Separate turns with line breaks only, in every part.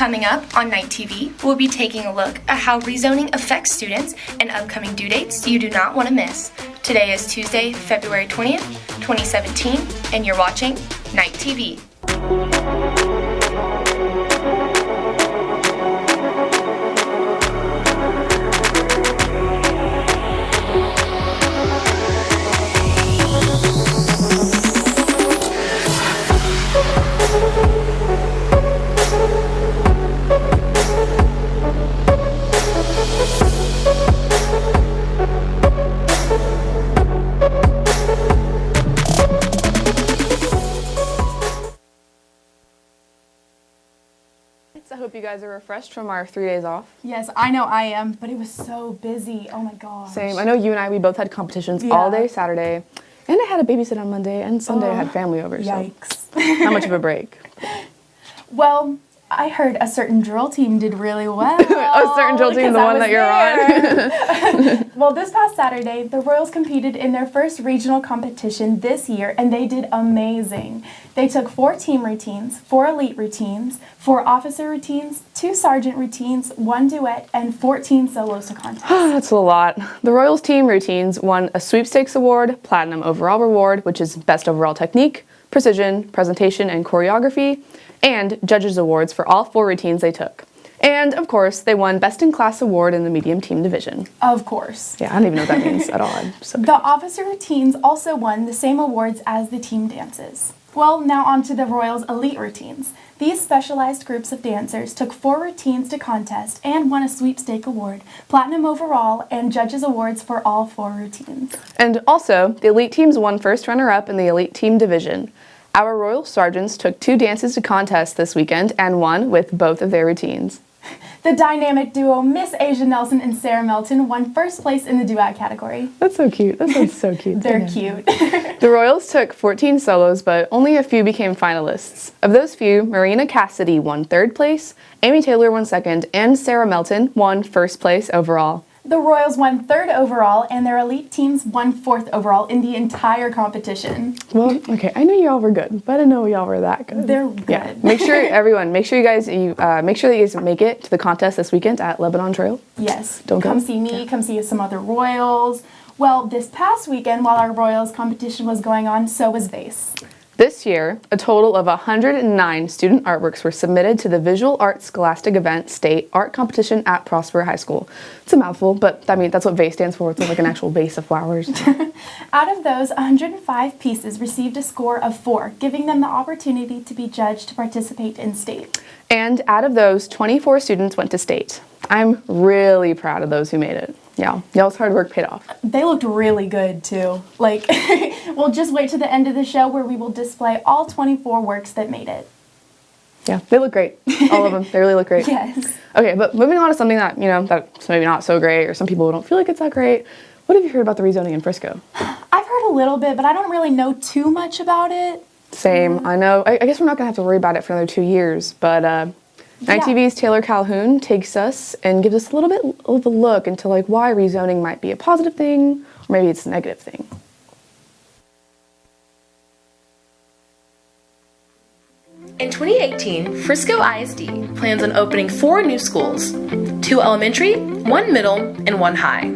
Coming up on Night TV, we'll be taking a look at how rezoning affects students and upcoming due dates you do not want to miss. Today is Tuesday, February 20th, 2017, and you're watching Night TV.
I hope you guys are refreshed from our 3 days off.
Yes, I know I am, but it was so busy. Oh my gosh.
Same. I know you and I, we both had competitions all day Saturday, and I had a babysit on Monday, and Sunday I had family over.
Yikes.
So not much of a break.
Well, I heard a certain drill team did really well.
A certain drill team, the one that you're on.
Well, this past Saturday, the Royals competed in their first regional competition this year, and they did amazing. They took 4 team routines, 4 elite routines, 4 officer routines, 2 sergeant routines, 1 duet, and 14 solos to contest.
That's a lot. The Royals team routines won a sweepstakes award, platinum overall reward, which is best overall technique, precision, presentation, and choreography, and judges awards for all 4 routines they took. And of course, they won Best in Class award in the medium team division.
Of course.
Yeah, I don't even know what that means at all.
The officer routines also won the same awards as the team dances. Well, now on to the Royals elite routines. These specialized groups of dancers took 4 routines to contest and won a sweepstake award, platinum overall, and judges awards for all 4 routines.
And also, the elite teams won first runner-up in the elite team division. Our Royal Sergeants took 2 dances to contest this weekend and won with both of their routines.
The dynamic duo Miss Asia Nelson and Sarah Melton won first place in the duet category.
That's so cute. That sounds so cute.
They're cute.
The Royals took 14 solos, but only a few became finalists. Of those few, Marina Cassidy won 3rd place, Amy Taylor won 2nd, and Sarah Melton won 1st place overall.
The Royals won 3rd overall, and their elite teams won 4th overall in the entire competition.
Well, okay, I knew y'all were good, but I didn't know y'all were that good.
They're good.
Yeah. Make sure that you guys make it to the contest this weekend at Lebanon Trail.
Yes.
Don't
come see me. Come see some other Royals. Well, this past weekend, while our Royals competition was going on, so was VASE.
This year, a total of 109 student artworks were submitted to the Visual Arts Scholastic Event State Art Competition at Prosper High School. It's a mouthful, but I mean, that's what VASE stands for. It's like an actual vase of flowers.
Out of those, 105 pieces received a score of 4, giving them the opportunity to be judged to participate in state. And
out of those, 24 students went to state. I'm really proud of those who made it. Yeah, y'all's hard work paid off.
They looked really good, too. Like, we'll just wait to the end of the show where we will display all 24 works that made it.
Yeah, they look great. All of them. They really look great.
Yes.
Okay, but moving on to something that, that's maybe not so great, or some people don't feel like it's that great. What have you heard about the rezoning in Frisco?
I've heard a little bit, but I don't really know too much about it.
Same. I know. I guess we're not going to have to worry about it for another 2 years, but Night TV's Taylor Calhoun takes us and gives us a little bit of a look into why rezoning might be a positive thing, or maybe it's a negative thing.
In 2018, Frisco ISD plans on opening 4 new schools, 2 elementary, 1 middle, and 1 high.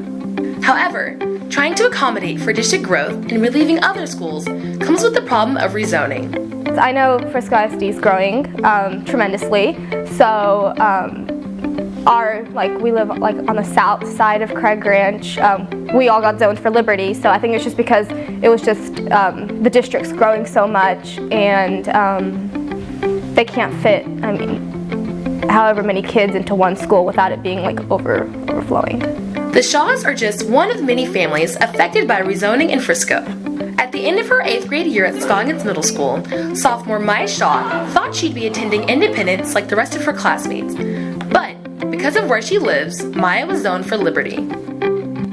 However, trying to accommodate for district growth and relieving other schools comes with the problem of rezoning.
I know Frisco ISD is growing tremendously, so we live on the south side of Craig Ranch. We all got zoned for Liberty, so I think it's just because it was just the district's growing so much, and they can't fit, however many kids into one school without it being overflowing.
The Shaws are just one of many families affected by rezoning in Frisco. At the end of her 8th grade year at Scoggins Middle School, sophomore Maya Shaw thought she'd be attending Independence like the rest of her classmates. But because of where she lives, Maya was zoned for Liberty.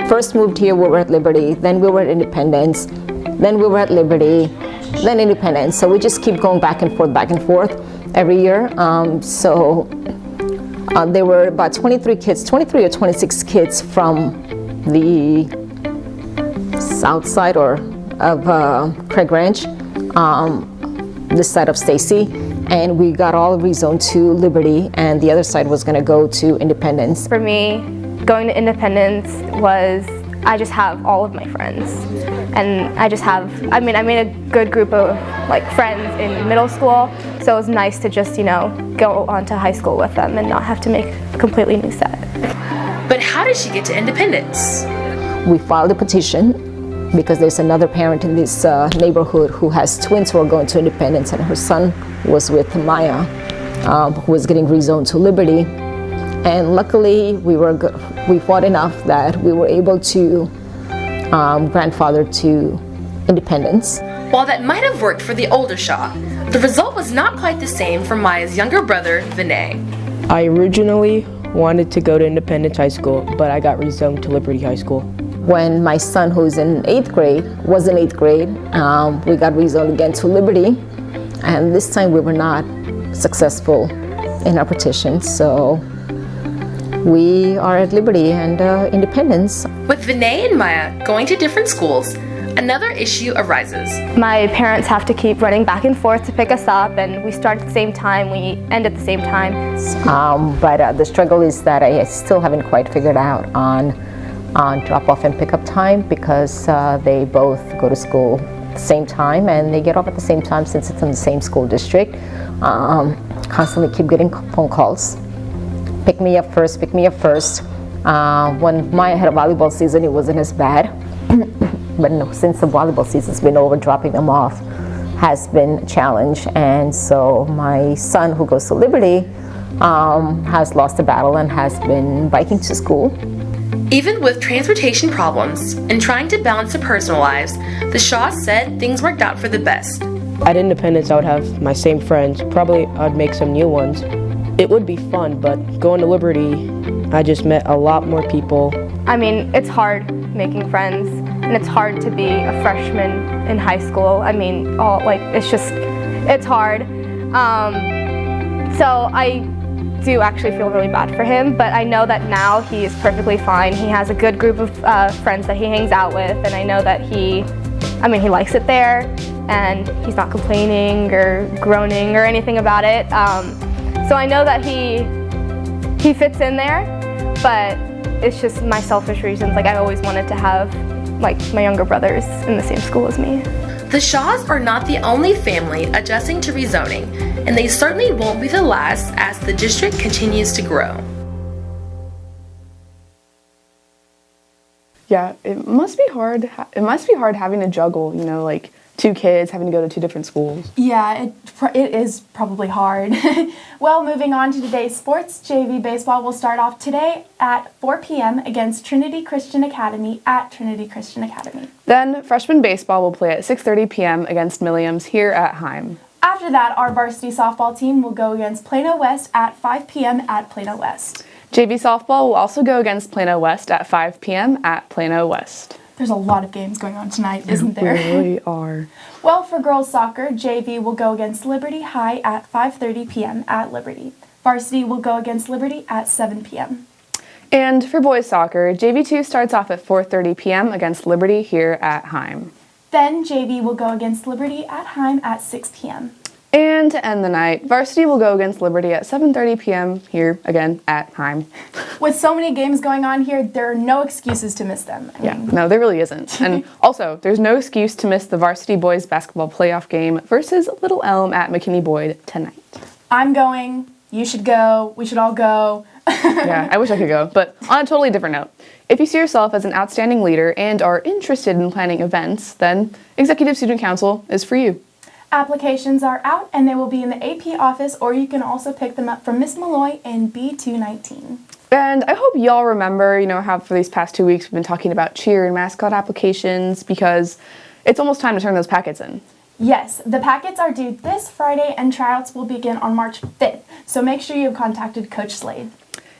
First moved here, we were at Liberty, then we were at Independence, then we were at Liberty, then Independence. So we just keep going back and forth every year. There were about 23 or 26 kids from the south side of Craig Ranch, this side of Stacy, and we got all rezoned to Liberty, and the other side was going to go to Independence.
For me, going to Independence was, I just have all of my friends. And I made a good group of like friends in middle school, so it was nice to just, go on to high school with them and not have to make a completely new set.
But how did she get to Independence?
We filed a petition because there's another parent in this neighborhood who has twins who are going to Independence, and her son was with Maya, who was getting rezoned to Liberty. And luckily, we fought enough that we were able to grandfather to Independence.
While that might have worked for the older Shaw, the result was not quite the same for Maya's younger brother, Vinay.
I originally wanted to go to Independence High School, but I got rezoned to Liberty High School.
When my son, who's in 8th grade, we got rezoned again to Liberty, and this time we were not successful in our petition, so we are at Liberty and Independence.
With Vinay and Maya going to different schools, another issue arises.
My parents have to keep running back and forth to pick us up, and we start at the same time, we end at the same time.
But the struggle is that I still haven't quite figured out on drop-off and pick-up time, because they both go to school at the same time and they get off at the same time since it's in the same school district. Constantly keep getting phone calls. Pick me up first, pick me up first. When Maya had a volleyball season, it wasn't as bad. But no, since the volleyball season's been over, dropping them off has been a challenge. And so my son, who goes to Liberty, has lost the battle and has been biking to school.
Even with transportation problems and trying to balance their personal lives, the Shaws said things worked out for the best.
At Independence, I would have my same friends. Probably I'd make some new ones. It would be fun, but going to Liberty, I just met a lot more people.
I mean, it's hard making friends, and it's hard to be a freshman in high school. I mean, it's hard. So I do actually feel really bad for him, but I know that now he is perfectly fine. He has a good group of friends that he hangs out with, and I know that he likes it there, and he's not complaining or groaning or anything about it. So I know that he fits in there, but it's just my selfish reasons. Like, I always wanted to have my younger brothers in the same school as me.
The Shaws are not the only family adjusting to rezoning, and they certainly won't be the last as the district continues to grow.
Yeah, it must be hard. It must be hard having to juggle, like 2 kids having to go to 2 different schools.
Yeah, it is probably hard. Well, moving on to today's sports, JV baseball will start off today at 4 p.m. against Trinity Christian Academy at Trinity Christian Academy.
Then freshman baseball will play at 6:30 p.m. against Milliams here at Heim.
After that, our varsity softball team will go against Plano West at 5 p.m. at Plano West.
JV softball will also go against Plano West at 5 p.m. at Plano West.
There's a lot of games going on tonight, isn't there?
There really are.
Well, for girls soccer, JV will go against Liberty High at 5:30 p.m. at Liberty. Varsity will go against Liberty at 7 p.m.
And for boys soccer, JV2 starts off at 4:30 p.m. against Liberty here at Heim.
Then JV will go against Liberty at Heim at 6 p.m.
And to end the night, varsity will go against Liberty at 7:30 p.m. here again at Heim.
With so many games going on here, there are no excuses to miss them.
No, there really isn't. And also, there's no excuse to miss the varsity boys basketball playoff game versus Little Elm at McKinney Boyd tonight.
I'm going. You should go. We should all go.
Yeah, I wish I could go. But on a totally different note, if you see yourself as an outstanding leader and are interested in planning events, then Executive Student Council is for you.
Applications are out, and they will be in the AP office, or you can also pick them up from Miss Malloy in B219.
And I hope y'all remember, how for these past 2 weeks we've been talking about cheer and mascot applications, because it's almost time to turn those packets in.
Yes, the packets are due this Friday, and tryouts will begin on March 5th, so make sure you have contacted Coach Slade.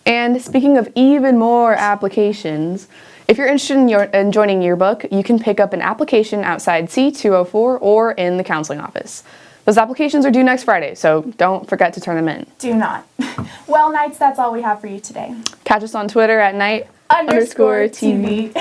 And speaking of even more applications, if you're interested in joining Yearbook, you can pick up an application outside C204 or in the counseling office. Those applications are due next Friday, so don't forget to turn them in.
Do not. Well, Knights, that's all we have for you today.
Catch us on Twitter at _TV.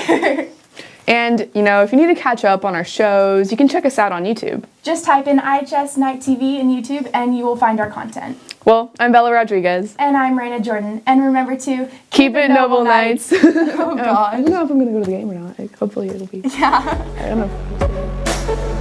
And, if you need to catch up on our shows, you can check us out on YouTube.
Just type in IHS Night TV in YouTube and you will find our content.
Well, I'm Bella Rodriguez.
And I'm Raina Jordan. And remember to
keep it Noble Knights.
Oh, God.
I don't know if I'm going to go to the game or not. Hopefully it'll be.
Yeah.
I don't know.